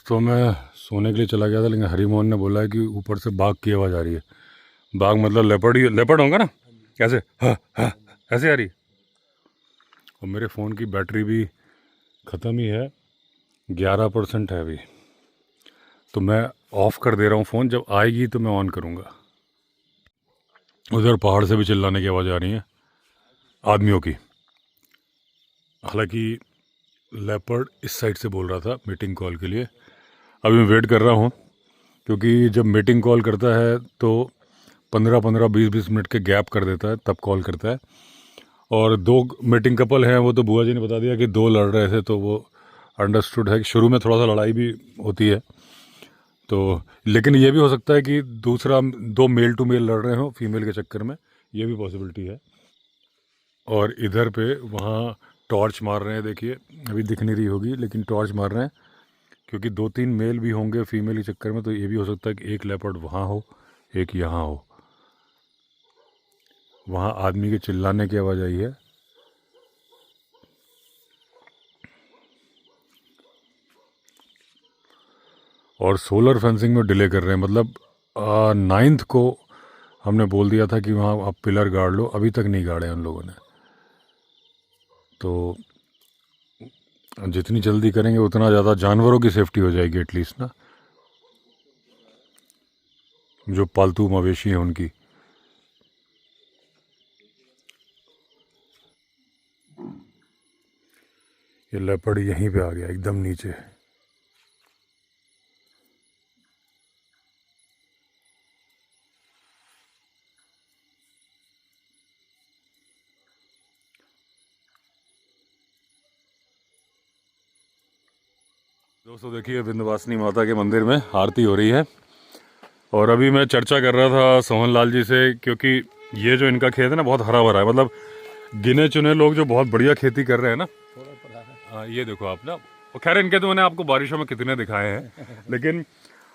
दोस्तों मैं सोने के लिए चला गया था, लेकिन हरिमोहन ने बोला है कि ऊपर से बाघ की आवाज़ आ रही है। बाघ मतलब लेपर्ड ही, लेपर्ड होगा ना। कैसे? हाँ हाँ, ऐसे आ रही है। और मेरे फ़ोन की बैटरी भी ख़त्म ही है, 11% है अभी। तो मैं ऑफ़ कर दे रहा हूँ फ़ोन, जब आएगी तो मैं ऑन करूँगा। उधर पहाड़ से भी चिल्लाने की आवाज़ आ रही है आदमियों की। हालांकि लेपर्ड इस साइड से बोल रहा था मीटिंग कॉल के लिए। अभी मैं वेट कर रहा हूँ, क्योंकि जब मीटिंग कॉल करता है तो 15-15, 20-20 मिनट के गैप कर देता है, तब कॉल करता है। और दो मीटिंग कपल हैं, वो तो बुआ जी ने बता दिया कि दो लड़ रहे थे, तो वो अंडरस्टूड है कि शुरू में थोड़ा सा लड़ाई भी होती है। तो लेकिन ये भी हो सकता है कि दूसरा दो मेल टू मेल लड़ रहे हो फीमेल के चक्कर में, ये भी पॉसिबिलिटी है। और इधर पे वहाँ टॉर्च मार रहे हैं, देखिए अभी दिख नहीं रही होगी लेकिन टॉर्च मार रहे हैं, क्योंकि 2-3 मेल भी होंगे फीमेल के चक्कर में। तो ये भी हो सकता है कि एक लेपर्ड वहाँ हो, एक यहाँ हो। वहाँ आदमी के चिल्लाने की आवाज़ आई है। और सोलर फेंसिंग में डिले कर रहे हैं, मतलब 9th को हमने बोल दिया था कि वहाँ आप पिलर गाड़ लो, अभी तक नहीं गाड़े उन लोगों ने। तो जितनी जल्दी करेंगे उतना ज़्यादा जानवरों की सेफ्टी हो जाएगी एटलीस्ट ना, जो पालतू मवेशी हैं उनकी। ये लेपर्ड यहीं पे आ गया एकदम नीचे। दोस्तों देखिए, विंध्यवासिनी माता के मंदिर में आरती हो रही है। और अभी मैं चर्चा कर रहा था सोहन लाल जी से, क्योंकि ये जो इनका खेत है ना बहुत हरा भरा है, मतलब गिने चुने लोग जो बहुत बढ़िया खेती कर रहे हैं ना। हाँ ये देखो आप ना, और खैर इनके तो मैंने आपको बारिशों में कितने दिखाए हैं। लेकिन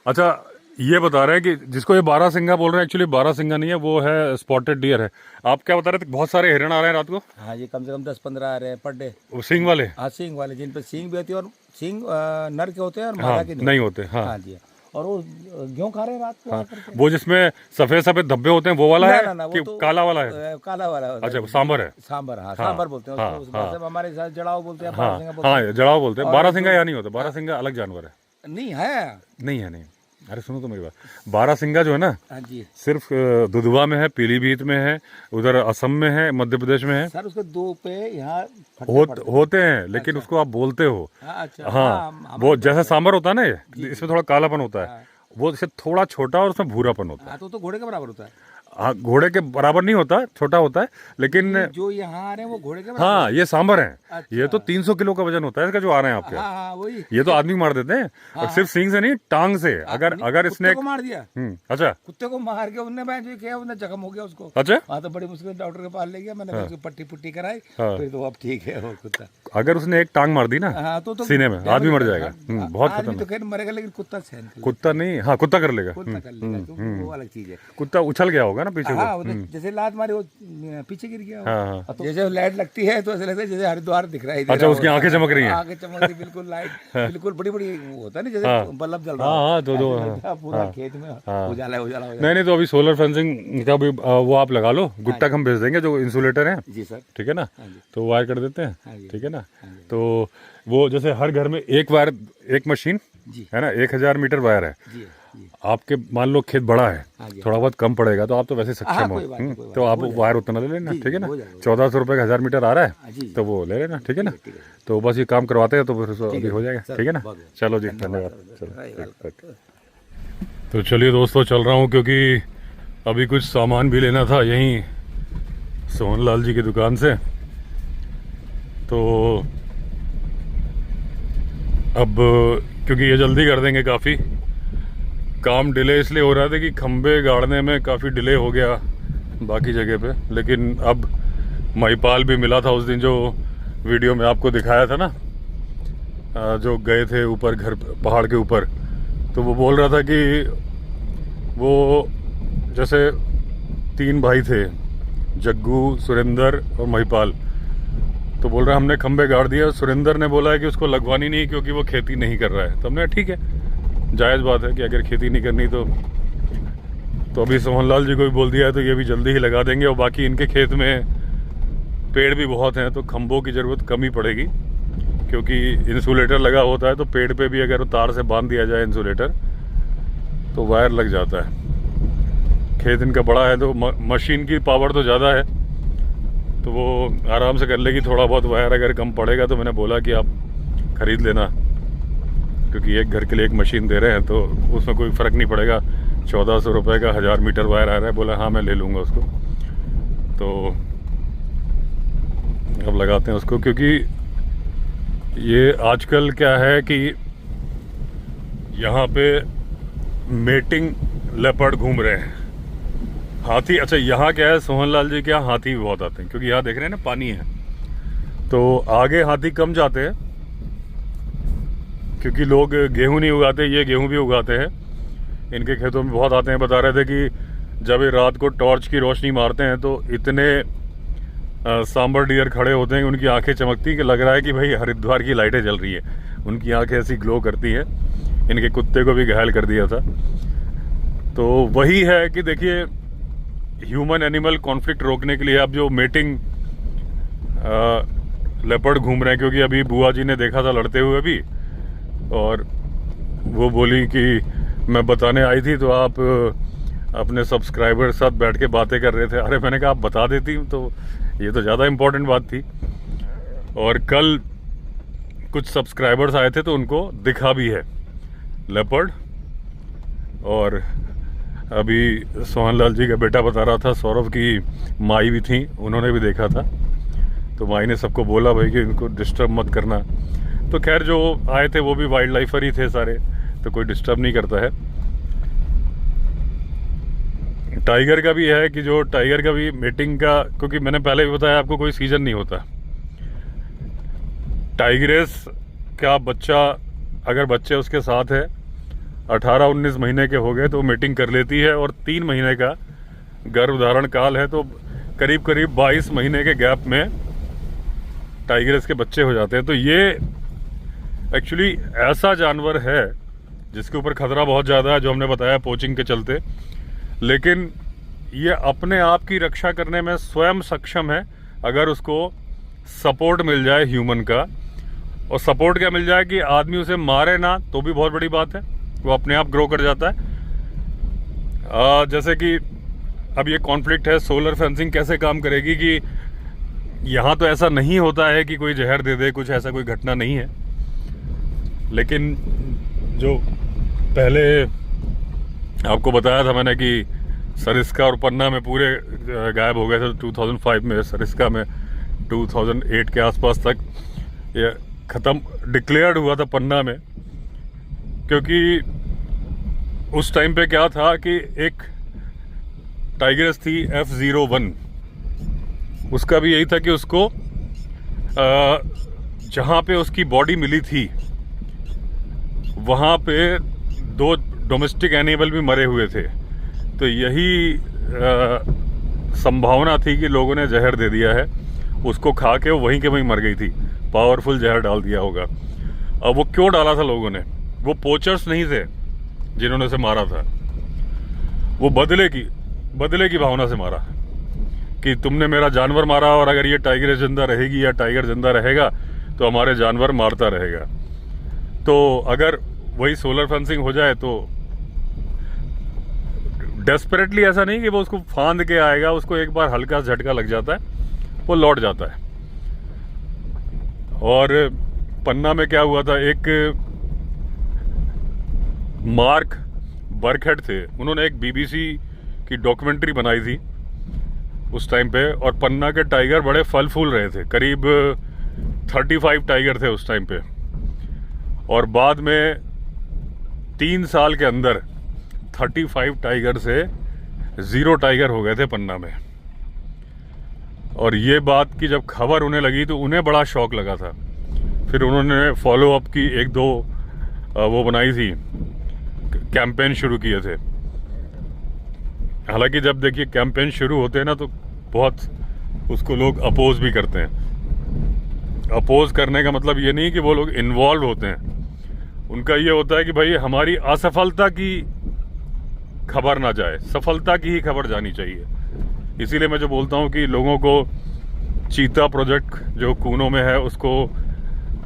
अच्छा, ये बता रहे हैं कि जिसको ये बारहसिंगा बोल रहे हैं, एक्चुअली बारहसिंगा नहीं है, वो है स्पॉटेड डियर है। आप क्या बता रहे थे? बहुत सारे हिरण आ रहे हैं रात को। हाँ जी, कम से कम 10-15 आ रहे हैं पर डे। वो सींग वाले? हाँ, सींग वाले, जिन पे सींग भी होती है, और सींग नर के होते हैं और हाँ, मादा के नहीं होते। हाँ हाँ जी। और वो गेहूँ खा रहे हैं रात को हाँ, आकर के। वो जिसमें सफेद सफेद धब्बे होते हैं वो वाला ना, है ना, ना, वो कि तो काला वाला है? काला वाला होता अच्छा, है। वो सांबर है। सांबर, हाँ, सांबर बोलते हैं हाँ, उसको। उस हाँ, भाषा में हमारे साथ जड़ाव बोलते हैं, हाँ बारहसिंगा बोलते हाँ, जड़ाव बोलते हैं। और बारहसिंगा जो- यहाँ नहीं होता, बारहसिंगा अलग जानवर है। हैं। नहीं है। नहीं है, नहीं। अरे सुनो तो मेरी बात, बारहसिंगा जो है ना, हाँ जी सिर्फ दुधवा में है, पीलीभीत में है, उधर असम में है, मध्य प्रदेश में है। सर, उसके दो पे यहाँ फट्टे पड़ते हैं। होते हैं, लेकिन उसको आप बोलते हो। हाँ, अच्छा, हाँ, हमारे वो तो जैसा है। सांबर होता है ना, ये इसमें थोड़ा कालापन होता है। हाँ। वो इससे थोड़ा छोटा और उसमें भूरापन होता है। हाँ, तो घोड़े के बराबर होता है। हाँ, घोड़े के बराबर नहीं होता, छोटा होता है, लेकिन जो यहाँ आ रहे हैं वो घोड़े के बराबर हाँ ये सांबर है। अच्छा। ये तो 300 किलो का वजन होता है इसका, जो आ रहे हैं आपके। हाँ हाँ, वही। ये तो आदमी मार देते हैं, और सिर्फ सींग से नहीं, टांग से। अगर कुत्ते इसने को मार दिया। अच्छा कुत्ते को मार के उनने मैं जो किया, उन्हें जख्म हो गया उसको। अच्छा। हाँ, तो बड़ी मुश्किल डॉक्टर के पास ले गया, मैंने उसकी पट्टी पुट्टी कराई, हाँ। फिर तो अब ठीक है वो कुत्ता। अगर उसने एक टांग मार दी ना हाँ, तो सीने में, आदमी मर जाएगा। बहुत आदमी तो खतरनाक। खैर मरेगा, लेकिन कुत्ता सहन कर लेगा। कुत्ता नहीं, हाँ कुत्ता कर लेगा। कुत्ता कर लेगा, तो वो अलग चीज है। कुत्ता उछल गया होगा ना पीछे हाँ, को। वो तो जैसे लात मारी, वो पीछे गिर गया। हाँ, हाँ। तो जैसे लाइट लगती है तो ऐसा लगता है जैसे हरिद्वार दिख रहा है। अच्छा, उसकी आंखें चमक रही हैं। आंखें चमक रही, बिल्कुल लाइट, बिल्कुल बड़ी बड़ी वो होता है ना, जैसे बल्ब जल रहा हाँ, हो। हाँ, दो ऐसे पूरा खेत में उजाला उजाला हो जाता नहीं तो अभी सोलर फेंसिंग का भी वो आप लगा लो, गुट्टा हम भेज देंगे, जो इंसुलेटर है। है। जी सर। ठीक है ना, हाँ जी। तो वायर कर देते हैं। हाँ जी। ठीक है ना, हाँ जी। तो वो जैसे हर घर में एक वायर, एक मशीन जी। है ना, 1000 मीटर वायर है। जी जी। आपके मान लो खेत बड़ा है, हाँ जी। थोड़ा बहुत कम पड़ेगा, तो आप तो वैसे हाँ, सक्षम हो। कोई बात नहीं, कोई बात तो नहीं, आप हो जाएगा। वायर उतना ले लेना। जी, ठीक है ना, हो जाएगा। 1400 रुपये का 1000 मीटर आ रहा हाँ, है, जी। तो वो ले लेना। ठीक है ना, ठीक है। तो बस ये काम करवाते हैं, तो फिर अभी हो जाएगा। सर, ठीक है ना, बहुत बहुत चलो जी, धन्यवाद। धन्यवाद। चलो, वेलकम। ओके। तो चलिए दोस्तों, चल रहा हूँ, क्योंकि अभी कुछ सामान भी लेना था यहीं सोहन लाल जी की दुकान से। तो अब क्योंकि ये जल्दी कर देंगे, काफ़ी काम डिले इसलिए हो रहा था कि खंबे गाड़ने में काफ़ी डिले हो गया बाकी जगह पे। लेकिन अब महिपाल भी मिला था उस दिन, जो वीडियो में आपको दिखाया था ना, जो गए थे ऊपर घर पहाड़ के ऊपर। तो वो बोल रहा था कि वो जैसे 3 भाई थे, जग्गू, सुरेंद्र और महिपाल। तो बोल रहा है हमने खंबे गाड़ दिया। सुरेंद्र ने बोला है कि उसको लगवानी नहीं क्योंकि वो खेती नहीं कर रहा है। तो हमने ठीक है, जायज़ बात है कि अगर खेती नहीं करनी तो अभी सोहन लाल जी को भी बोल दिया है तो ये भी जल्दी ही लगा देंगे। और बाकी इनके खेत में पेड़ भी बहुत हैं तो खंभों की ज़रूरत कम ही पड़ेगी, क्योंकि इंसुलेटर लगा होता है तो पेड़ पे भी अगर तार से बांध दिया जाए इंसुलेटर तो वायर लग जाता है। खेत इनका बड़ा है तो मशीन की पावर तो ज़्यादा है तो वो आराम से कर लेगी। थोड़ा बहुत वायर अगर कम पड़ेगा तो मैंने बोला कि आप ख़रीद लेना, क्योंकि एक घर के लिए एक मशीन दे रहे हैं तो उसमें कोई फ़र्क नहीं पड़ेगा। 1400 रुपये का 1000 मीटर वायर आ रहा है। बोला हाँ मैं ले लूँगा उसको। तो अब लगाते हैं उसको, क्योंकि ये आजकल क्या है कि यहाँ पे मेटिंग लेपर्ड घूम रहे हैं। हाथी, अच्छा यहाँ क्या है सोहन लाल जी के यहाँ हाथी भी बहुत आते हैं, क्योंकि यहाँ देख रहे हैं ना पानी है तो आगे हाथी कम जाते हैं, क्योंकि लोग गेहूं नहीं उगाते, ये गेहूं भी उगाते हैं। इनके खेतों में बहुत आते हैं। बता रहे थे कि जब ये रात को टॉर्च की रोशनी मारते हैं तो इतने सांबर डियर खड़े होते हैं कि उनकी आंखें चमकती कि लग रहा है कि भाई हरिद्वार की लाइटें जल रही है। उनकी आंखें ऐसी ग्लो करती हैं। इनके कुत्ते को भी घायल कर दिया था। तो वही है कि देखिए ह्यूमन एनिमल कॉन्फ्लिक्ट रोकने के लिए अब जो मेटिंग लेपर्ड घूम रहे हैं, क्योंकि अभी बुआ जी ने देखा था लड़ते हुए भी, और वो बोली कि मैं बताने आई थी तो आप अपने सब्सक्राइबर के साथ बैठ के बातें कर रहे थे। अरे मैंने कहा आप बता देती तो ये तो ज़्यादा इम्पोर्टेंट बात थी। और कल कुछ सब्सक्राइबर्स आए थे तो उनको दिखा भी है लेपर्ड। और अभी सोहन लाल जी का बेटा बता रहा था सौरभ की माई भी थी, उन्होंने भी देखा था। तो माई ने सबको बोला भाई कि इनको डिस्टर्ब मत करना। तो खैर जो आए थे वो भी वाइल्ड लाइफर ही थे सारे, तो कोई डिस्टर्ब नहीं करता है। टाइगर का भी है कि जो टाइगर का भी मीटिंग का, क्योंकि मैंने पहले भी बताया आपको कोई सीजन नहीं होता। टाइग्रेस का बच्चा अगर बच्चे उसके साथ है 18-19 महीने के हो गए तो मीटिंग कर लेती है, और 3 महीने का गर्भधारण काल है तो करीब करीब 22 महीने के गैप में टाइग्रेस के बच्चे हो जाते हैं। तो ये एक्चुअली ऐसा जानवर है जिसके ऊपर खतरा बहुत ज़्यादा है, जो हमने बताया पोचिंग के चलते, लेकिन ये अपने आप की रक्षा करने में स्वयं सक्षम है अगर उसको सपोर्ट मिल जाए ह्यूमन का। और सपोर्ट क्या मिल जाए कि आदमी उसे मारे ना तो भी बहुत बड़ी बात है, वो अपने आप ग्रो कर जाता है। जैसे कि अब ये कॉन्फ्लिक्ट है, सोलर फेंसिंग कैसे काम करेगी कि यहाँ तो ऐसा नहीं होता है कि कोई जहर दे दे, कुछ ऐसा कोई घटना नहीं है। लेकिन जो पहले आपको बताया था मैंने कि सरिस्का और पन्ना में पूरे गायब हो गए थे 2005 में, सरिस्का में 2008 के आसपास तक ये ख़त्म डिक्लेयर्ड हुआ था पन्ना में। क्योंकि उस टाइम पे क्या था कि एक टाइग्रेस थी F01, उसका भी यही था कि उसको जहाँ पे उसकी बॉडी मिली थी वहाँ पे 2 डोमेस्टिक एनिमल भी मरे हुए थे। तो यही संभावना थी कि लोगों ने जहर दे दिया है, उसको खा के वो वहीं के वहीं मर गई थी, पावरफुल जहर डाल दिया होगा। अब वो क्यों डाला था लोगों ने? वो पोचर्स नहीं थे जिन्होंने उसे मारा था, वो बदले की भावना से मारा कि तुमने मेरा जानवर मारा और अगर ये टाइगर जिंदा रहेगी या टाइगर जिंदा रहेगा तो हमारे जानवर मारता रहेगा। तो अगर वही सोलर फेंसिंग हो जाए तो डेस्परेटली ऐसा नहीं कि वो उसको फांद के आएगा, उसको एक बार हल्का झटका लग जाता है वो लौट जाता है। और पन्ना में क्या हुआ था, एक मार्क बर्कहेड थे, उन्होंने एक BBC की डॉक्यूमेंट्री बनाई थी उस टाइम पे, और पन्ना के टाइगर बड़े फल फूल रहे थे, करीब 35 टाइगर थे उस टाइम पे। और बाद में 3 साल के अंदर 35 टाइगर से 0 टाइगर हो गए थे पन्ना में। और ये बात की जब खबर उन्हें लगी तो उन्हें बड़ा शौक लगा था। फिर उन्होंने फॉलो अप की 1-2 वो बनाई थी, कैंपेन शुरू किए थे। हालांकि जब देखिए कैंपेन शुरू होते हैं ना तो बहुत उसको लोग अपोज भी करते हैं। अपोज करने का मतलब ये नहीं कि वो लोग इन्वॉल्व होते हैं। उनका ये होता है कि भाई हमारी असफलता की खबर ना जाए, सफलता की ही खबर जानी चाहिए। इसीलिए मैं जो बोलता हूँ कि लोगों को चीता प्रोजेक्ट जो कूनो में है उसको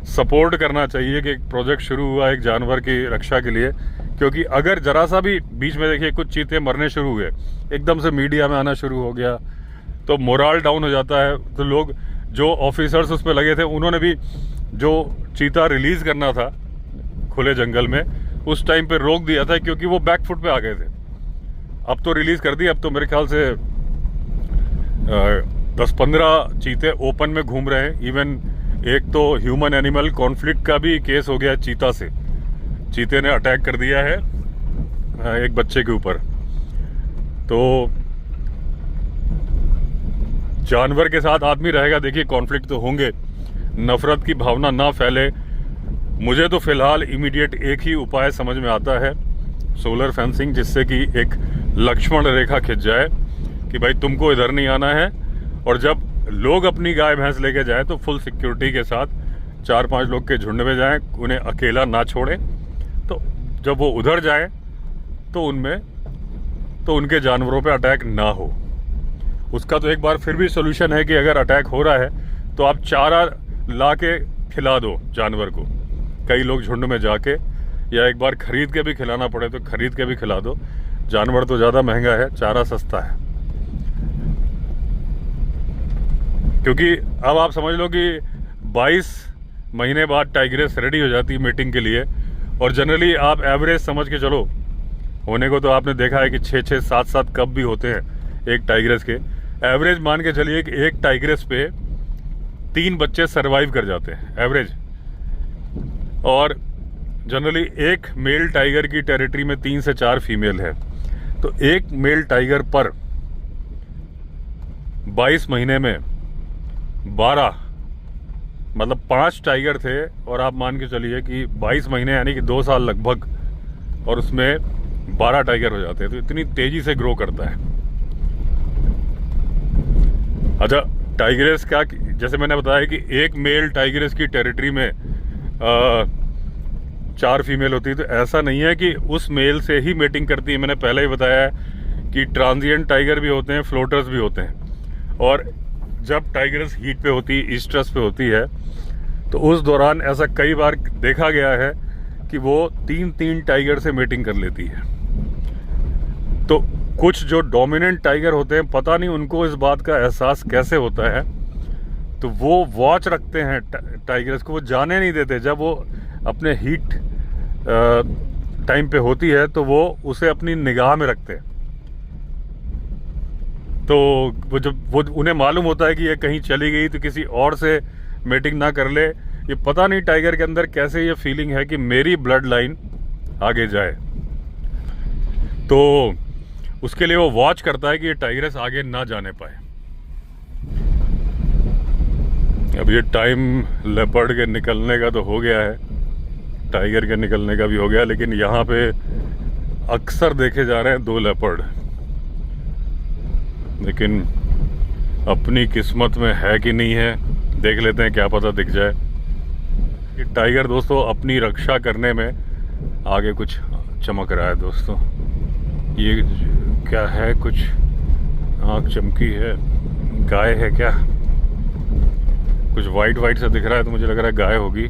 सपोर्ट करना चाहिए कि एक प्रोजेक्ट शुरू हुआ एक जानवर की रक्षा के लिए। क्योंकि अगर जरा सा भी बीच में देखिए कुछ चीते मरने शुरू हुए, एकदम से मीडिया में आना शुरू हो गया, तो मोराल डाउन हो जाता है। तो लोग जो ऑफिसर्स उस पर लगे थे उन्होंने भी जो चीता रिलीज करना था खुले जंगल में उस टाइम पे रोक दिया था, क्योंकि वो बैक फुट पे आ गए थे। अब तो रिलीज कर दी, अब तो मेरे ख्याल से 10-15 चीते ओपन में घूम रहे हैं। इवन एक तो ह्यूमन एनिमल कॉन्फ्लिक्ट का भी केस हो गया चीता से। चीते ने अटैक कर दिया है एक बच्चे के ऊपर। तो जानवर के साथ आदमी रहेगा, देखिए कॉन्फ्लिक्ट तो होंगे, नफरत की भावना ना फैले। मुझे तो फिलहाल इमीडिएट एक ही उपाय समझ में आता है, सोलर फेंसिंग, जिससे कि एक लक्ष्मण रेखा खिंच जाए कि भाई तुमको इधर नहीं आना है। और जब लोग अपनी गाय भैंस लेके जाए तो फुल सिक्योरिटी के साथ 4-5 लोग के झुंड में जाएं, उन्हें अकेला ना छोड़ें। तो जब वो उधर जाए तो उनके जानवरों पे अटैक ना हो। उसका तो एक बार फिर भी सोल्यूशन है कि अगर अटैक हो रहा है तो आप चारा ला के खिला दो जानवर को, कई लोग झुंड में जाके, या एक बार खरीद के भी खिलाना पड़े तो खरीद के भी खिला दो। जानवर तो ज़्यादा महंगा है, चारा सस्ता है। क्योंकि अब आप समझ लो कि 22 महीने बाद टाइग्रेस रेडी हो जाती है मीटिंग के लिए। और जनरली आप एवरेज समझ के चलो, होने को तो आपने देखा है कि 6-6, 7-7 कब भी होते हैं एक टाइग्रेस के। एवरेज मान के चलिए कि एक टाइग्रेस पे 3 बच्चे सरवाइव कर जाते हैं एवरेज। और जनरली एक मेल टाइगर की टेरिटरी में 3 से 4 फीमेल है। तो एक मेल टाइगर पर 22 महीने में 12, मतलब 5 टाइगर थे। और आप मान के चलिए कि 22 महीने यानी कि 2 साल लगभग, और उसमें 12 टाइगर हो जाते हैं। तो इतनी तेजी से ग्रो करता है। अच्छा, टाइग्रेस का जैसे मैंने बताया कि एक मेल टाइग्रेस की टेरिटरी में 4 फीमेल होती है। तो ऐसा नहीं है कि उस मेल से ही मेटिंग करती है। मैंने पहले ही बताया है कि ट्रांजिएंट टाइगर भी होते हैं, फ्लोटर्स भी होते हैं। और जब टाइग्रेस हीट पे होती है, ईस्ट्रस पे होती है, तो उस दौरान ऐसा कई बार देखा गया है कि वो 3-3 टाइगर से मेटिंग कर लेती है। तो कुछ जो डोमिनेंट टाइगर होते हैं, पता नहीं उनको इस बात का एहसास कैसे होता है, तो वो वॉच रखते हैं टाइगर्स को, वो जाने नहीं देते। जब वो अपने हीट टाइम पे होती है तो वो उसे अपनी निगाह में रखते हैं। तो वो जब वो उन्हें मालूम होता है कि ये कहीं चली गई तो किसी और से मेटिंग ना कर ले। ये पता नहीं टाइगर के अंदर कैसे ये फीलिंग है कि मेरी ब्लड लाइन आगे जाए। तो उसके लिए वो वॉच करता है कि ये टाइग्रेस आगे ना जाने पाए। अब ये टाइम लेपर्ड के निकलने का तो हो गया है, टाइगर के निकलने का भी हो गया, लेकिन यहाँ पे अक्सर देखे जा रहे हैं 2 लेपर्ड। लेकिन अपनी किस्मत में है कि नहीं है, देख लेते हैं, क्या पता दिख जाए। ये टाइगर दोस्तों अपनी रक्षा करने में आगे कुछ चमक रहा है दोस्तों। ये क्या है, कुछ आँख चमकी है, गाय है क्या? कुछ वाइट वाइट सा दिख रहा है, तो मुझे लग रहा है गाय होगी,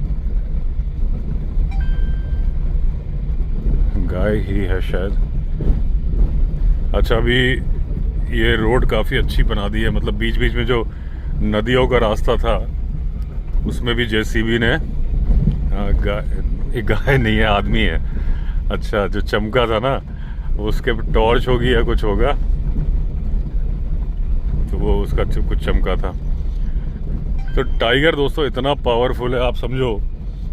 गाय ही है शायद। अच्छा, अभी ये रोड काफ़ी अच्छी बना दी है, मतलब बीच बीच में जो नदियों का रास्ता था उसमें भी जेसीबी ने, गाय नहीं है, आदमी है। अच्छा, जो चमका था ना उसके टॉर्च होगी या कुछ होगा, तो वो उसका कुछ चमका था। तो टाइगर दोस्तों इतना पावरफुल है, आप समझो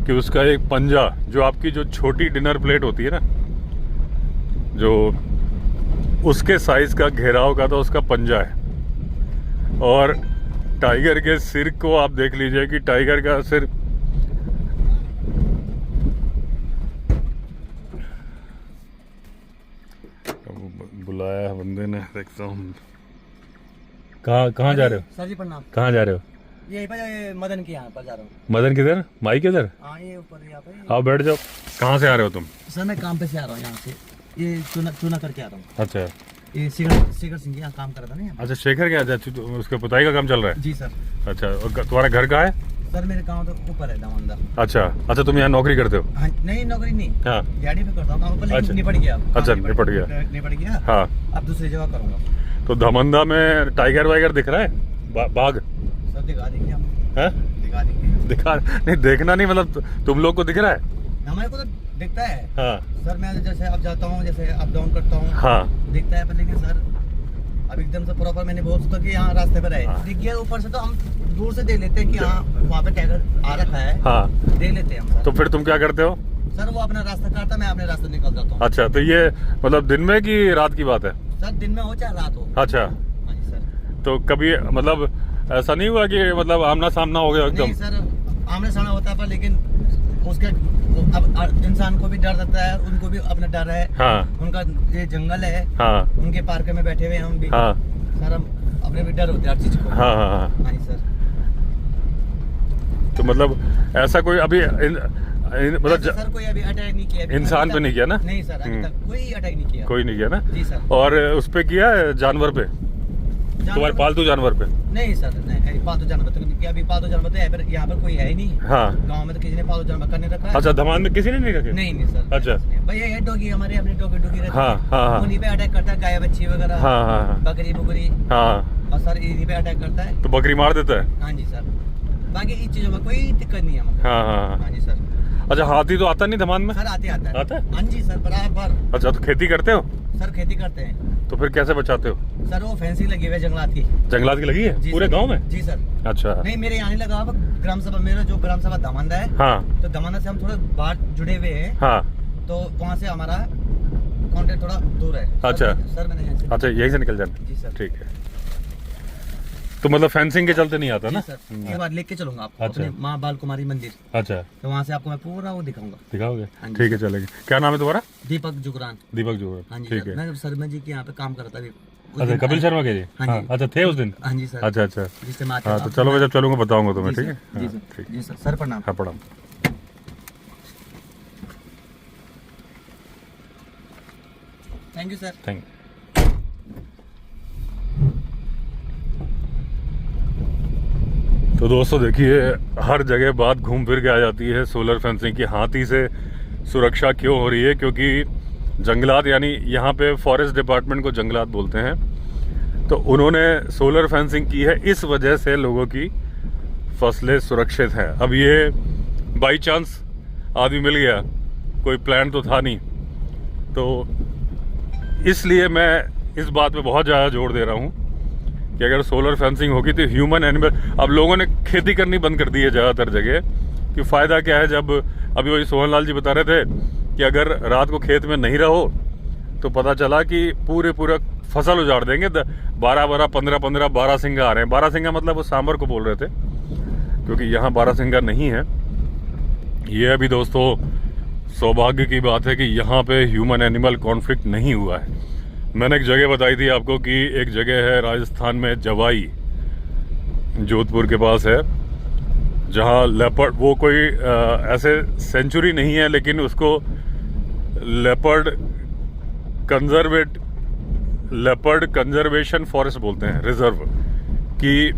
कि उसका एक पंजा, जो आपकी जो छोटी डिनर प्लेट होती है ना, जो उसके साइज का घेराव का तो उसका पंजा है। और टाइगर के सिर को आप देख लीजिए कि टाइगर का सिर बुलाया है बंदे ने, देखता हूँ। कहाँ जा रहे हो सर जी प्रणाम। कहाँ जा रहे हो? यहीं पर मदन के यहाँ पर जा रहा हूँ। मदन किधर, माई किधर? हाँ ये ऊपर यहाँ पे। आओ बैठ जाओ। कहाँ से आ रहे हो तुम? सर मैं काम पे से आ रहा हूँ यहाँ से, ये चुना करके आ रहा हूँ। अच्छा ये शेखर सिंह के यहाँ काम कर रहा था ना यहाँ। अच्छा, शेखर क्या? अच्छा, उसके पुताई का काम चल रहा है? जी सर। अच्छा, और तुम्हारा घर कहाँ है? सर मेरे गाँव तो ऊपर है दामंदा। अच्छा अच्छा, तुम यहाँ नौकरी करते हो? हाँ नहीं नौकरी नहीं, हाँ दिहाड़ी पे करता हूँ गाँव पर, लेकिन अच्छा। निपट गया। अच्छा, निपट गया। निपट गया। हाँ, अब दूसरी जगह करूँगा। तो धमंदा में टाइगर वाइगर दिख रहा है? बाघ सर दिखा देंगे हम, है? दिखा देंगे। दिखा नहीं, देखना नहीं, मतलब तुम लोग को दिख रहा है? हमारे को तो दिखता है। हाँ सर मैं जैसे अब जाता हूँ, जैसे अप डाउन करता हूँ, हाँ दिखता है पर, लेकिन सर अब एकदम से प्रॉपर मैंने बहुत सोचा कि यहाँ रास्ते पर है, हाँ। दिख गया ऊपर से तो हम दूर से देख लेते हैं कि हाँ वहाँ पे टाइगर आ रखा है, हाँ। देख लेते हैं हम सर। तो फिर तुम क्या करते हो? सर वो अपना रास्ता काटता, मैं अपने रास्ते निकल जाता हूँ। अच्छा, तो ये मतलब दिन में कि रात की बात है? सर दिन में हो चाहे रात हो। अच्छा, हाँ जी सर। तो कभी मतलब ऐसा नहीं हुआ कि मतलब आमना सामना हो गया एकदम? नहीं सर, आमने सामने होता है पर, लेकिन उसके अब इंसान को भी डर रहता है, उनको भी अपना डर है। हाँ उनका ये जंगल है, हाँ उनके पार्क में बैठे हुए हैं हम भी। हाँ सर हम अपने भी डर होते हैं हर चीज को। हाँ हाँ हाँ। हाँ जी सर। तो मतलब ऐसा कोई अभी मतलब ऐसे सर कोई अभी अटैक नहीं किया, अभी इंसान तक- पे नहीं किया ना? नहीं सर, अभी तक कोई अटैक नहीं किया। कोई नहीं किया ना? जी सर। और उस पे किया है जानवर पे, तुम्हारे पालतू जानवर पे? नहीं सर, नहीं पालतू जानवर तो नहीं किया, अभी पालतू जानवर तो यहाँ पर कोई है ही नहीं। हाँ। गांव में तो किसी ने पालतू जानवर करने रखा है। अच्छा, धमान में किसी ने नहीं रखे? नहीं सर। अच्छा। भैया ये डॉगी हमारे अपने डॉगी रहते हाँ हैं। हाँ हाँ उन्हीं पे अटैक करता है, गाय बच्ची वगैरह, हाँ हाँ हाँ बकरी बुकरी, हाँ। और सर इन्हीं पे अटैक करता है। तो बकरी मार देता है? हाँ जी सर, बाकी इन चीजों में कोई दिक्कत नहीं है हमको। हाँ हाँ हाँ। हाँ जी सर। अच्छा, हाथी तो आता नहीं धमान में? सर आता है। आता है? हाँ जी सर, बराबर। अच्छा, तो खेती करते हो? सर खेती करते हैं। तो फिर कैसे बचाते हो? सर वो फेंसिंग लगी हुई है जंगलात की। जंगलात की लगी है जी पूरे सर। गांव में? जी सर। अच्छा। नहीं मेरे यहाँ नहीं लगा, अब ग्राम सभा, मेरा जो ग्राम सभा दमंदा है, हाँ तो दमंदा से हम थोड़ा बाहर जुड़े हुए हैं, हाँ। तो वहाँ से हमारा कॉन्टेक्ट थोड़ा दूर है। अच्छा। सर मैंने यहाँ से। अच्छा, यहीं से निकल जाना? जी सर। ठीक है। तो मतलब फेंसिंग के चलते नहीं आता जी ना? सर, एक बार लेके चलूंगा आपको अच्छा। अपने माँ बाल कुमारी मंदिर, अच्छा, तो वहाँ से आपको मैं पूरा वो दिखाऊंगा। दिखाओगे? हाँ जी ठीक है, सर। चलेंगे। क्या नाम है तुम्हारा? दीपक जुगरान। दीपक जोहर। हाँ जी ठीक सर, है। मैं शर्मा जी के यहाँ पे काम करता था अभी। उस अच्छा, दिन कपिल आए- शर्मा के जी? हाँ हाँ। जी। अच्छा, थे उस दिन? हाँ जी सर। अच्छा अच्छा। जिससे मैं आता हाँ, था। तो चलो, मैं जब चलूंगा बताऊंगा तुम्हें, जी ठीक है? सर, जी हाँ, सर, ठीक। जी सर। सर प्रणाम। हाँ, प्रणाम। Thank you sir. Thank you. तो दोस्तों देखिए, हर जगह बात घूम फिर के आ जाती है सोलर फेंसिंग की। हाथी से सुरक्षा क्यों हो रही है? क्योंकि जंगलात, यानी यहाँ पे फॉरेस्ट डिपार्टमेंट को जंगलात बोलते हैं, तो उन्होंने सोलर फेंसिंग की है, इस वजह से लोगों की फसलें सुरक्षित हैं। अब ये बाई चांस आदमी मिल गया, कोई प्लान तो था नहीं, तो इसलिए मैं इस बात पे बहुत ज़्यादा जोर दे रहा हूँ कि अगर सोलर फेंसिंग होगी तो ह्यूमन एनिमल, अब लोगों ने खेती करनी बंद कर दी है ज़्यादातर जगह, कि फ़ायदा क्या है? जब अभी वही सोहन लाल जी बता रहे थे कि अगर रात को खेत में नहीं रहो तो पता चला कि पूरा फसल उजाड़ देंगे। 12 15 12 आ रहे हैं। 12 मतलब वो सांबर को बोल रहे थे, क्योंकि यहाँ 12 नहीं है। ये अभी दोस्तों सौभाग्य की बात है कि यहाँ पे ह्यूमन एनिमल कॉन्फ्लिक्ट नहीं हुआ है। मैंने एक जगह बताई थी आपको कि एक जगह है राजस्थान में, जवाई, जोधपुर के पास है, जहाँ लेपर्ड, वो कोई ऐसे सेंचुरी नहीं है, लेकिन उसको लेपर्ड कंजर्वेशन फॉरेस्ट बोलते हैं, रिजर्व, कि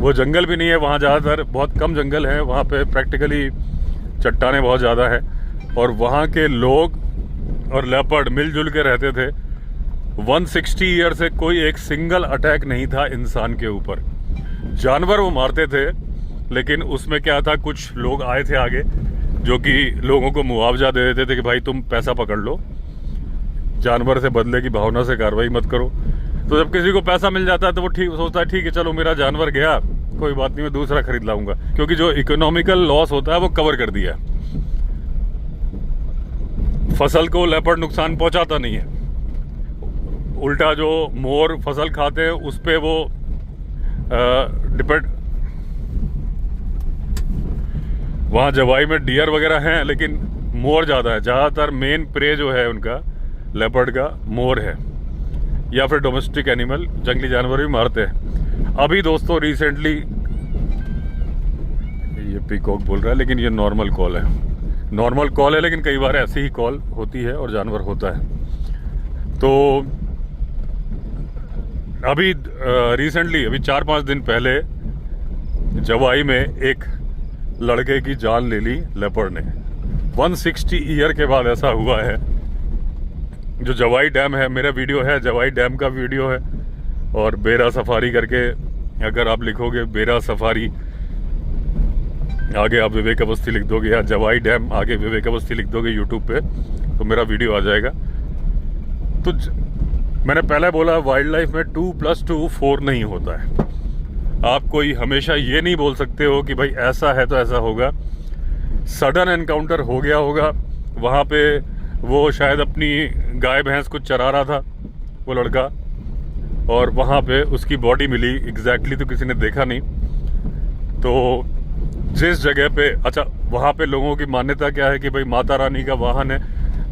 वो जंगल भी नहीं है वहाँ, ज़्यादातर बहुत कम जंगल है वहाँ पे, प्रैक्टिकली चट्टानें बहुत ज़्यादा है, और वहाँ के लोग और लेपर्ड मिलजुल के रहते थे। 160 ईयर से कोई एक सिंगल अटैक नहीं था इंसान के ऊपर। जानवर वो मारते थे, लेकिन उसमें क्या था, कुछ लोग आए थे आगे जो कि लोगों को मुआवजा दे देते थे कि भाई तुम पैसा पकड़ लो, जानवर से बदले की भावना से कार्रवाई मत करो। तो जब किसी को पैसा मिल जाता है तो वो ठीक सोचता है, ठीक है चलो मेरा जानवर गया, कोई बात नहीं, मैं दूसरा खरीद लाऊंगा, क्योंकि जो इकोनॉमिकल लॉस होता है वो कवर कर दिया। फसल को लेपर्ड नुकसान पहुंचाता नहीं है, उल्टा जो मोर फसल खाते हैं उस पे वो डिपेंड। वहाँ जवाई में डियर वगैरह हैं, लेकिन मोर ज़्यादा है। ज़्यादातर मेन प्रे जो है उनका लेपर्ड का मोर है, या फिर डोमेस्टिक एनिमल, जंगली जानवर भी मारते हैं। अभी दोस्तों रिसेंटली ये पीकॉक बोल रहा है, लेकिन ये नॉर्मल कॉल है, नॉर्मल कॉल है, लेकिन कई बार ऐसी ही कॉल होती है और जानवर होता है। तो अभी रिसेंटली अभी 4-5 दिन पहले जवाई में एक लड़के की जान ले ली लेपर्ड ने। 160 ईयर के बाद ऐसा हुआ है। जो जवाई डैम है, मेरा वीडियो है, जवाई डैम का वीडियो है, और बेरा सफारी करके अगर आप लिखोगे बेरा सफारी, आगे आप विवेक अवस्थी लिख दोगे, या जवाई डैम आगे विवेक अवस्थी लिख दोगे यूट्यूब पे, तो मेरा वीडियो आ जाएगा। तो मैंने पहले बोला वाइल्ड लाइफ में 2+2 4 नहीं होता है। आप कोई हमेशा ये नहीं बोल सकते हो कि भाई ऐसा है तो ऐसा होगा। सडन एनकाउंटर हो गया होगा, वहाँ पे वो शायद अपनी गाय भैंस कुछ चरा रहा था वो लड़का, और वहाँ पे उसकी बॉडी मिली एग्जैक्टली, तो किसी ने देखा नहीं। तो जिस जगह पे, अच्छा वहाँ पे लोगों की मान्यता क्या है कि भाई माता रानी का वाहन है,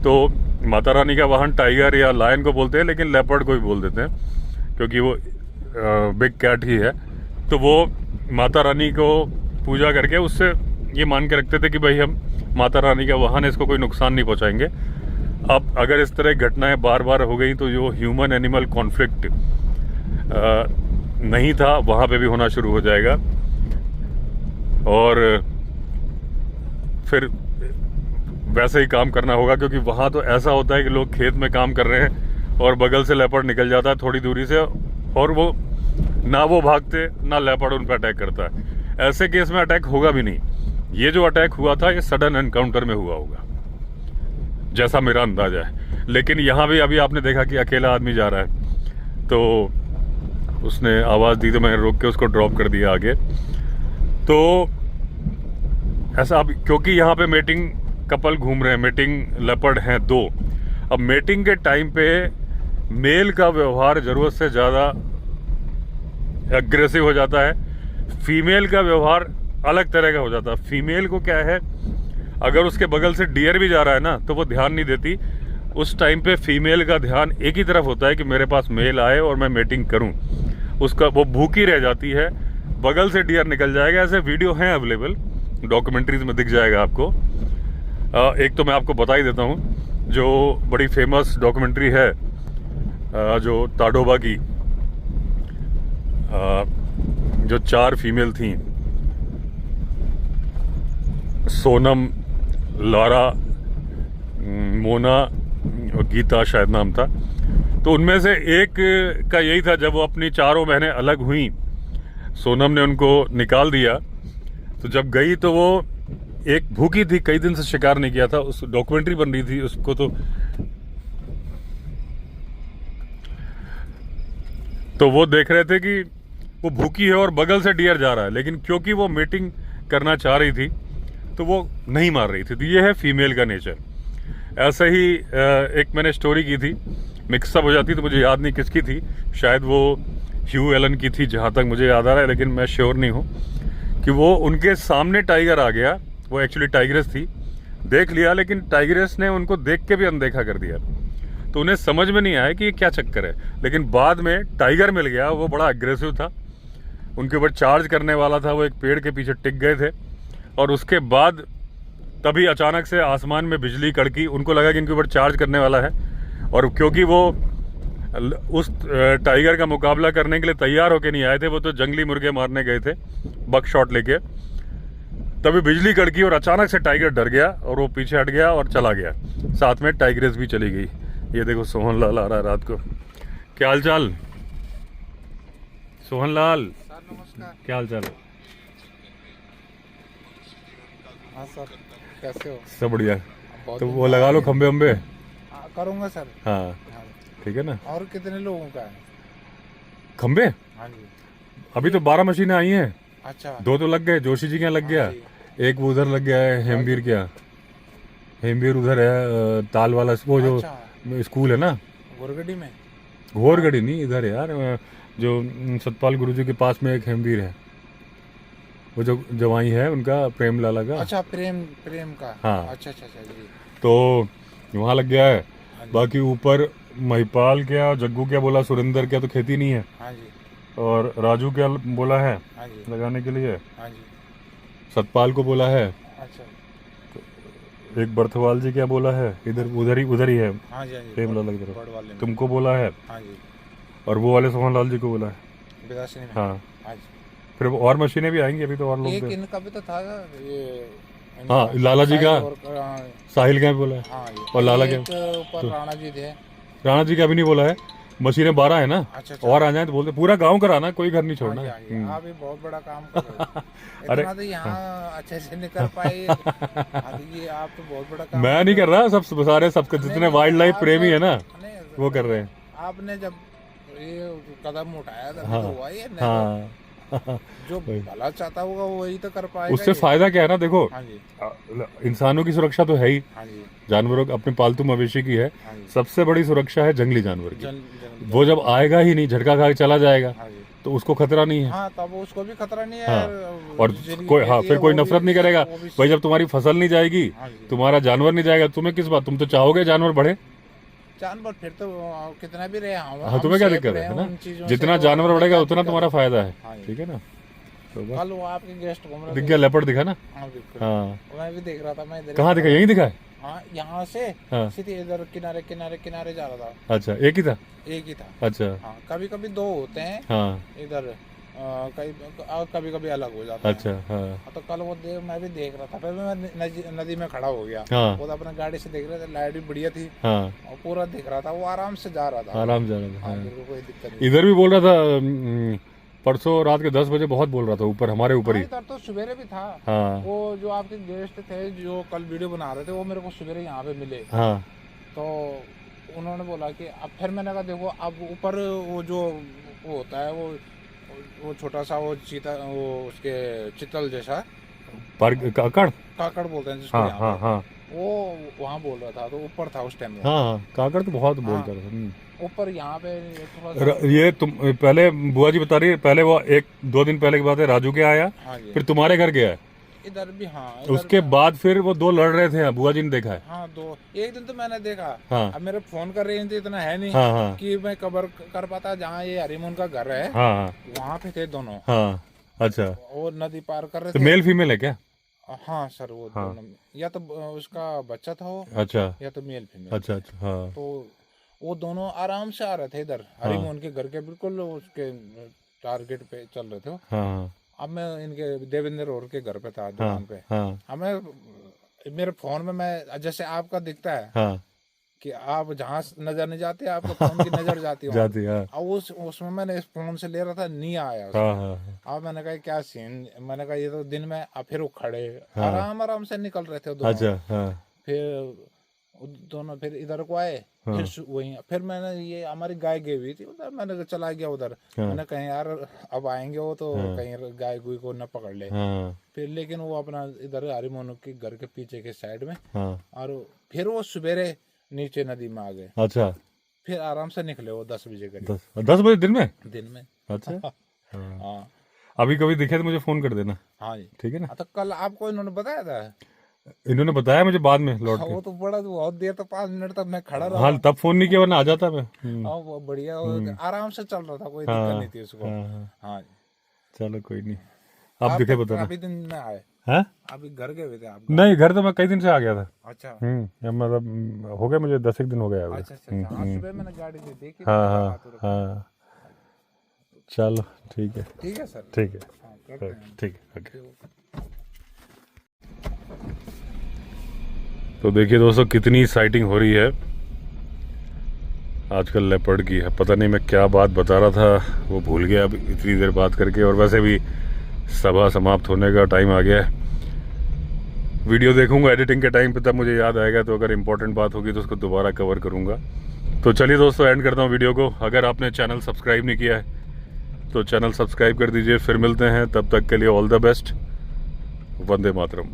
तो माता रानी का वाहन टाइगर या लायन को बोलते हैं, लेकिन लेपर्ड को भी बोल देते हैं क्योंकि वो बिग कैट ही है। तो वो माता रानी को पूजा करके उससे ये मान के रखते थे कि भाई हम माता रानी का वाहन है, इसको कोई नुकसान नहीं पहुंचाएंगे। अब अगर इस तरह घटनाएं बार बार हो गई तो जो ह्यूमन एनिमल कॉन्फ्लिक्ट नहीं था वहाँ पे भी होना शुरू हो जाएगा, और फिर वैसे ही काम करना होगा। क्योंकि वहाँ तो ऐसा होता है कि लोग खेत में काम कर रहे हैं और बगल से लेपर्ड निकल जाता है थोड़ी दूरी से, और वो ना वो भागते ना लेपर्ड उन पर अटैक करता है। ऐसे केस में अटैक होगा भी नहीं। ये जो अटैक हुआ था ये सडन एनकाउंटर में हुआ होगा, जैसा मेरा अंदाजा है। लेकिन यहाँ भी अभी आपने देखा कि अकेला आदमी जा रहा है, तो उसने आवाज़ दी तो मैंने रोक के उसको ड्रॉप कर दिया आगे। तो ऐसा अब क्योंकि यहाँ पे मेटिंग कपल घूम रहे हैं, मेटिंग लेपर्ड हैं 2। अब मेटिंग के टाइम पे मेल का व्यवहार ज़रूरत से ज़्यादा एग्रेसिव हो जाता है, फीमेल का व्यवहार अलग तरह का हो जाता है। फीमेल को क्या है, अगर उसके बगल से डियर भी जा रहा है ना तो वो ध्यान नहीं देती। उस टाइम पे फीमेल का ध्यान एक ही तरफ होता है कि मेरे पास मेल आए और मैं मेटिंग करूं। उसका वो भूखी रह जाती है, बगल से डियर निकल जाएगा। ऐसे वीडियो हैं अवेलेबल, डॉक्यूमेंट्रीज में दिख जाएगा आपको। एक तो मैं आपको बता ही देता हूँ, जो बड़ी फेमस डॉक्यूमेंट्री है जो ताडोबा की, जो 4 फीमेल थी, सोनम, लारा, मोना और गीता शायद नाम था। तो उनमें से एक का यही था, जब वो अपनी 4 बहनें अलग हुई, सोनम ने उनको निकाल दिया। तो जब गई तो वो एक भूखी थी, कई दिन से शिकार नहीं किया था, उस डॉक्यूमेंट्री बन रही थी उसको। तो वो देख रहे थे कि वो भूखी है और बगल से डियर जा रहा है, लेकिन क्योंकि वो मीटिंग करना चाह रही थी तो वो नहीं मार रही थी। तो ये है फीमेल का नेचर। ऐसे ही एक मैंने स्टोरी की थी, मिक्सअप हो जाती तो मुझे याद नहीं किसकी थी, शायद वो ह्यू एलन की थी जहाँ तक मुझे याद आ रहा है, लेकिन मैं श्योर नहीं हूँ, कि वो उनके सामने टाइगर आ गया। वो एक्चुअली टाइग्रेस थी, देख लिया, लेकिन टाइग्रेस ने उनको देख के भी अनदेखा कर दिया। तो उन्हें समझ में नहीं आया कि ये क्या चक्कर है। लेकिन बाद में टाइगर मिल गया, वो बड़ा एग्रेसिव था, उनके ऊपर चार्ज करने वाला था। वो एक पेड़ के पीछे टिक गए थे, और उसके बाद तभी अचानक से आसमान में बिजली कड़की। उनको लगा कि इनके ऊपर चार्ज करने वाला है, और क्योंकि वो उस टाइगर का मुकाबला करने के लिए तैयार होके नहीं आए थे, वो तो जंगली मुर्गे मारने गए थे बक शॉट लेके, तभी बिजली कड़की और अचानक से टाइगर डर गया और वो पीछे हट गया और चला गया। साथ में टाइग्रेस भी चली गई। ये देखो सोहन लाल आ रहा है रात को। क्या हाल चाल सोहन लाल? सर नमस्कार। क्या हाल चाल? हाँ सर, कैसे हो? सब बढ़िया। तो वो लगा लो खंबे वंबे। करूँगा सर। हाँ ठीक है ना। और कितने लोगों का है खंबे? हाँ जी। अभी तो 12 मशीनें आई हैं। अच्छा। 2 तो लग गए, जोशी जी के यहाँ लग गया, एक वो उधर लग गया है हेमवीर के यहाँ। हेमवीर उधर है ताल वाला, वो जो स्कूल है ना, गोरगढ़ी में। घोरगढ़ी नहीं, इधर है यार, जो सतपाल गुरुजी के पास में एक हेमवीर है, वो जो जवाई है उनका, प्रेम लाला का। अच्छा, प्रेम का। हाँ। अच्छा जी। तो वहाँ लग गया है। बाकी ऊपर महिपाल क्या, जग्गू क्या बोला, सुरेंद्र क्या, तो खेती नहीं है। हाँ जी। और राजू क्या बोला है हाँ जी। लगाने के लिए। हाँ जी। सतपाल को बोला है, अच्छा। एक बर्थवाल जी क्या बोला है, उधर ही है हाँ जी, हाँ जी, प्रेमलाल की तरफ, बर्ड वाले में। तुमको बोला है, हाँ जी, और वो वाले सोहन लाल जी को बोला है। बिदासनी में। हाँ, हाँ जी। फिर और मशीनें भी आएंगी, अभी तो और लोग एक थे। इनका भी तो था ये, हाँ, लाला जी का, हाँ, साहिल का भी बोला है, हाँ जी। और लाला एक के ऊपर राणा जी थे। राणा जी का भी नहीं बोला है। मशीनें 12 है ना, अच्छा, अच्छा। और आ जाए तो बोलते पूरा गांव कराना, कोई घर नहीं हाँ छोड़ना जी, है। हाँ जी, आप भी बहुत बड़ा काम कर रहे हो। अरे, इतना तो यहाँ अच्छे से निकल पाए। हाँ तो ये आप तो बहुत बड़ा काम मैं नहीं कर रहा, सब सारे सबके जितने वाइल्ड लाइफ प्रेमी है ना नहीं, वो कर रहे हैं। आपने जब ये कदम उठाया तभी हाँ, तो हुआ ये, नहीं हाँ। तो जो भला चाहता होगा वही तो कर पाएगा। उससे ये। फायदा क्या है ना, देखो हाँ जी, इंसानों की सुरक्षा तो है ही, हाँ जी, जानवरों अपने पालतू मवेशी की है, हाँ जी। सबसे बड़ी सुरक्षा है जंगली जानवर की। जन, वो जब आएगा ही नहीं, झटका खा के चला जाएगा, हाँ जी, तो उसको खतरा नहीं है। हाँ तब उसको भी खतरा नहीं है। हाँ, और जिनकी कोई, हाँ, खेती फिर है, कोई वो नफरत भी- नहीं करेगा वो भी- भाई। जब तुम्हारी फसल नहीं जाएगी, हाँ जी। तुम्हारा जानवर नहीं जाएगा, तुम्हें किस बात, तुम तो चाहोगे जानवर बढ़े। जानवर फिर तो कितना भी रहे हाँ, तुम्हें क्या दिक्कत है ना, जितना जानवर बढ़ेगा उतना तुम्हारा फायदा है। हाँ जी। ठीक है ना, तो बस कल वो आपके गेस्ट घूम रहे दिख थे। गया, लेपर्ड दिखा ना। हाँ बिल्कुल। हाँ, मैं भी देख रहा था, मैं इधर कहाँ दिखा, यहीं दिखा है। हाँ यहाँ से हाँ, सीधे इधर किनारे किनारे किनारे जा रहा था। अच्छा, एक ही था। एक ही था। अच्छा, हाँ कभी कभी दो होते हैं हाँ, इधर, कभी कभी अलग हो जाता है। अच्छा, हाँ, तो कल वो मैं भी देख रहा था, फिर मैं नदी में खड़ा हो गया। हाँ, वो तो अपने गाड़ी से देख रहे थे, लाइट भी बढ़िया थी हाँ, और पूरा दिख रहा था, वो आराम से जा रहा था। आराम जा रहा था। हाँ हाँ। बिल्कुल कोई दिक्कत नहीं। इधर भी बोल रहा था, परसों रात के 10 बजे बहुत बोल रहा था, ऊपर हमारे ऊपर हाँ, ही। इधर तो सवेरे भी था। हाँ, वो जो आपके गेस्ट थे जो कल वीडियो बना रहे थे, वो मेरे को सवेरे यहाँ पे मिले। हाँ, तो उन्होंने बोला कि अब फिर मैंने कहा देखो अब ऊपर वो जो वो होता है वो छोटा सा वो चीता, वो उसके चितल जैसा पर काकड़। काकड़ बोलते हैं जिसको हाँ, यहाँ हाँ, पे। हाँ, वो वहाँ बोल रहा था, तो ऊपर था उस टाइम में। हाँ, हाँ, काकड़ तो बहुत हाँ। बोलता था। ऊपर यहाँ पे थोड़ा सा। ये तुम पहले बुआ जी बता रही है, पहले वो 1-2 दिन पहले की बात है, राजू के आया, हाँ जी, फिर तुम्हारे घर गया, इधर भी। हाँ इधर उसके भी। बाद फिर वो 2 लड़ रहे थे, बुआ जी ने देखा है। हाँ दो, एक दिन तो मैंने देखा। हाँ, अब मेरे फोन कर रही थी, इतना है नहीं हाँ, हाँ, कि मैं कवर कर पाता। जहाँ ये हरिमोहन का घर है हाँ, वहाँ पे थे दोनों, हाँ, अच्छा, वो नदी पार कर रहे तो थे। मेल फीमेल है क्या? हाँ सर, वो हाँ। दोनों, या तो उसका बच्चा था वो, अच्छा, या तो मेल फीमेल। अच्छा, अच्छा, हाँ, तो वो दोनों आराम से आ रहे थे इधर, हरिमोहन के घर के बिल्कुल उसके टारगेट पे चल रहे थे वो। हाँ, अब मैं इनके देवेंद्र और के घर पे था, दुकान पे। हाँ, हमें मेरे फोन में मैं जैसे आपका दिखता है हाँ, कि आप जहाँ नजर नहीं जाते, आपके फोन की नजर जाती है। जाती, हाँ, अब उसमें मैंने इस फोन से ले रहा था, नहीं आया उसमें। हाँ, हाँ, अब मैंने कहा क्या सीन, मैंने कहा ये तो दिन में। अब फिर वो खड़े आराम आराम से निकल रहे थे वो दोनों। अच्छा, हाँ, फिर वो दोनों फिर इधर को आए। फिर वही फिर मैंने ये हमारी गाय गई हुई थी उधर, मैंने कहा चला गया उधर। मैंने कहीं यार अब आएंगे वो तो कहीं गाय गुई को न पकड़ ले। हाँ, फिर लेकिन वो अपना इधर हरिमोहन के घर के पीछे के साइड में, हाँ, और फिर वो सवेरे नीचे नदी में आ गए। अच्छा, फिर आराम से निकले वो 10 बजे करीब 10 बजे दिन में। दिन में। अच्छा, हाँ, हाँ अभी कभी दिखे तो मुझे फोन कर देना, हाँ जी। ठीक है ना। हाँ, तो कल आपको इन्होंने बताया था। इन्होंने बताया मुझे बाद में लौट हाँ, के। वो तो बड़ा बहुत देर तक 5 मिनट तक मैं खड़ा रहा। हाँ, तब फोन नहीं किया वरना आ जाता मैं। हाँ वो बढ़िया, वो आराम से चल रहा था, कोई दिक्कत नहीं थी उसको। हाँ, हाँ, हाँ चलो कोई नहीं, आप दिखे बताना। अभी दिन में आए, हाँ, अभी घर गए हुए थे आप। नहीं, घर तो मैं कई दिन से आ गया था। अच्छा मतलब हो गया मुझे 10 एक दिन हो गया अभी। अच्छा अच्छा। हाँ सुबह मैंने गाड़ी से देखी। हाँ, हाँ, हाँ, चलो ठीक है, ठीक है सर। ठीक है, हाँ करते हैं। ठीक है, ओके। तो देखिए दोस्तों, कितनी साइटिंग हो रही है आजकल लेपर्ड की है। पता नहीं मैं क्या बात बता रहा था, वो भूल गया अब इतनी देर बात करके। और वैसे भी सभा समाप्त होने का टाइम आ गया है। वीडियो देखूंगा एडिटिंग के टाइम पे, तब मुझे याद आएगा, तो अगर इम्पोर्टेंट बात होगी तो उसको दोबारा कवर करूंगा। तो चलिए दोस्तों, एंड करता हूँ वीडियो को। अगर आपने चैनल सब्सक्राइब नहीं किया है तो चैनल सब्सक्राइब कर दीजिए। फिर मिलते हैं, तब तक के लिए all the best. Vande Mataram.